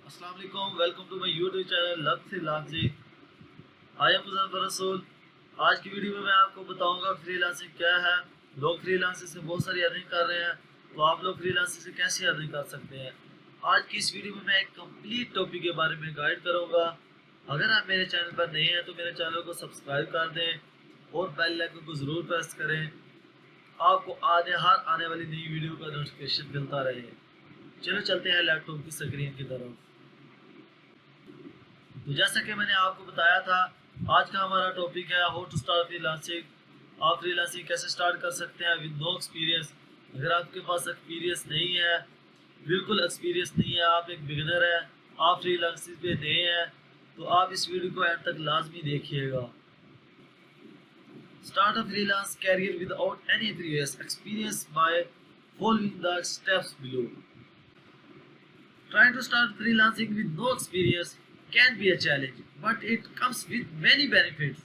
अस्सलाम वालेकुम, welcome to my YouTube channel love freelancing. I am Muzaffar Rasool. आज की वीडियो में मैं आपको बताऊंगा फ्रीलांसिंग क्या है। लोग फ्रीलांसिंग से बहुत सारी अर्निंग कर रहे हैं, तो आप लोग फ्रीलांसिंग से कैसे अर्निंग कर सकते हैं। आज की इस वीडियो में मैं एक कंप्लीट टॉपिक के बारे में गाइड करूंगा। अगर आप मेरे चैनल पर नए हैं तो मेरे चैनल को सब्सक्राइब कर दें और बेल आइकन को ज़रूर प्रेस करें, आपको हर आने वाली नई वीडियो का नोटिफिकेशन मिलता रहे। चलो चलते हैं लैपटॉप की स्क्रीन की तरफ। तो जैसा कि मैंने आपको बताया था, आज का हमारा टॉपिक है हाउ टू स्टार्ट फ्रीलांसिंग। आप फ्रीलांसिंग कैसे स्टार्ट कर सकते हैं विद नो एक्सपीरियंस। अगर आपके पास एक्सपीरियंस नहीं है, बिल्कुल एक्सपीरियंस नहीं है, आप एक बिगिनर हैं, आप फ्रीलांसिंग पे नए हैं, तो आप इस वीडियो को एंड तक लाजमी देखिएगा। Start a freelance career without any previous experience by following the steps below. Trying to start freelancing with no experience can be a challenge, but it comes with many benefits.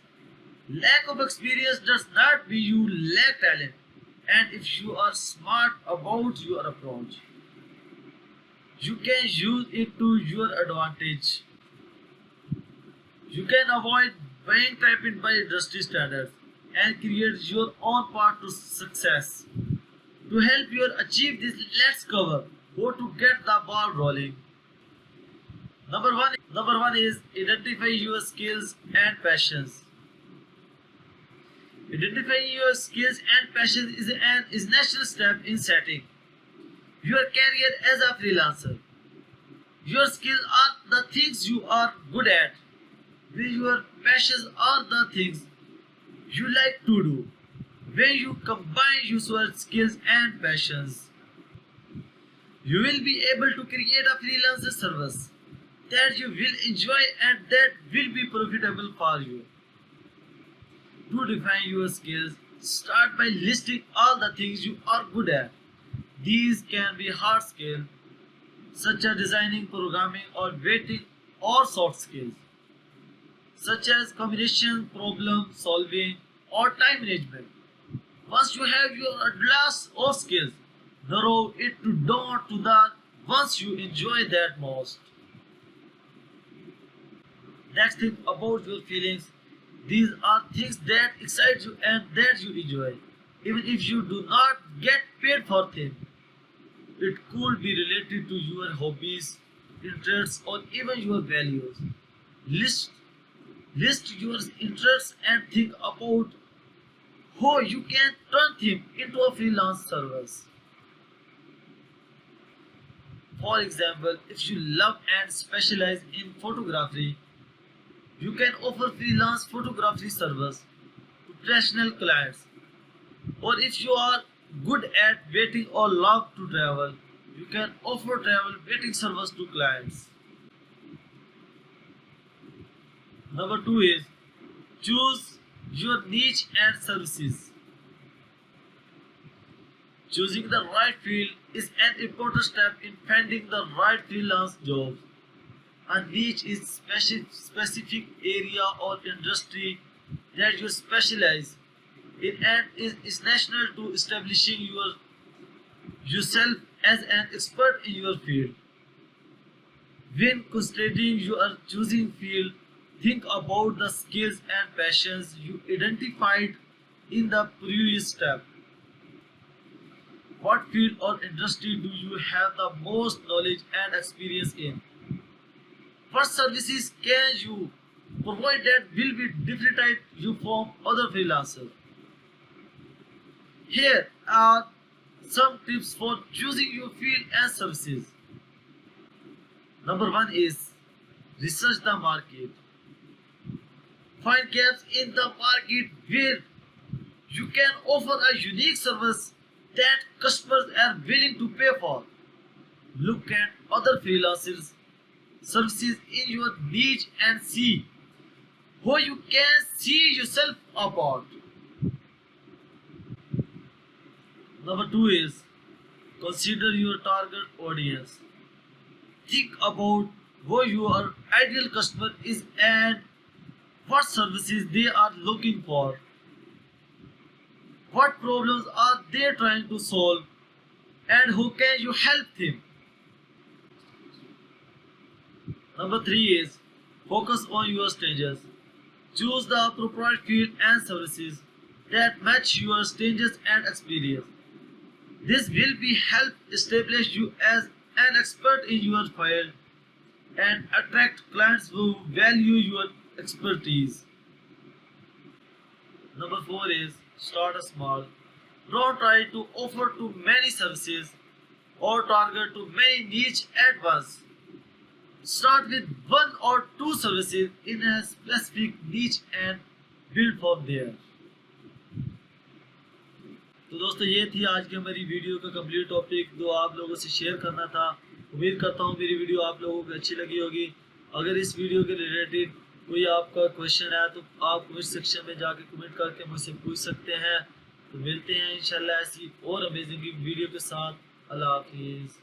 Lack of experience does not mean you lack talent, and if you are smart about your approach, you can use it to your advantage. You can avoid being trapped by industry standards and create your own path to success. To help you achieve this, let's cover how to get the ball rolling. Number one is identify your skills and passions. Identifying your skills and passions is an essential step in setting your career as a freelancer. Your skills are the things you are good at, while your passions are the things you like to do. When you combine your skills and passions, you will be able to create a freelancer service that you will enjoy and that will be profitable for you. To define your skills, start by listing all the things you are good at. These can be hard skills such as designing, programming, or waiting, or soft skills such as communication, problem solving, or time management. Once you have your list of skills, narrow it down to the ones you enjoy that most. Next, think about your feelings. These are things that excite you and that you enjoy. Even if you do not get paid for them, it could be related to your hobbies, interests, or even your values. List, list your interests and think about how you can turn them into a freelance service. For example, if you love and specialize in photography, you can offer freelance photography service to professional clients. Or if you are good at waiting or love to travel, you can offer travel waiting service to clients. Number two is choose your niche and services. Choosing the right field is an important step in finding the right freelance jobs. A niche is specific area or industry that you specialize in and is essential to establishing yourself as an expert in your field. When considering your choosing field, think about the skills and passions you identified in the previous step. What field or industry do you have the most knowledge and experience in? What services can you provide that will be differentiate you from other freelancers? Here are some tips for choosing your field and services. Number one is research the market. Find gaps in the market where you can offer a unique service that customers are willing to pay for. Look at other freelancers services in your niche and see how you can see yourself apart. Number two is consider your target audience. Think about who your ideal customer is and what services they are looking for. What problems are they trying to solve and how can you help them? Number 3 is focus on your stages. Choose the appropriate field and services that match your stages and experience. This will be help establish you as an expert in your field and attract clients who value your expertise. Number 4 is start small. Don't try to offer too many services or target too many niche at once. Start with one or two services in a specific niche and build from there. तो दोस्तों ये थी आज की हमारी video का complete topic जो आप लोगों से शेयर करना था। उम्मीद करता हूँ मेरी वीडियो आप लोगों को अच्छी लगी होगी। अगर इस वीडियो के रिलेटेड कोई आपका क्वेश्चन है तो आप कमेंट सेक्शन में जाके कमेंट करके मुझसे पूछ सकते हैं। तो मिलते हैं इंशाल्लाह ऐसी और अमेजिंग वीडियो के साथ। अल्लाह हाफिज़।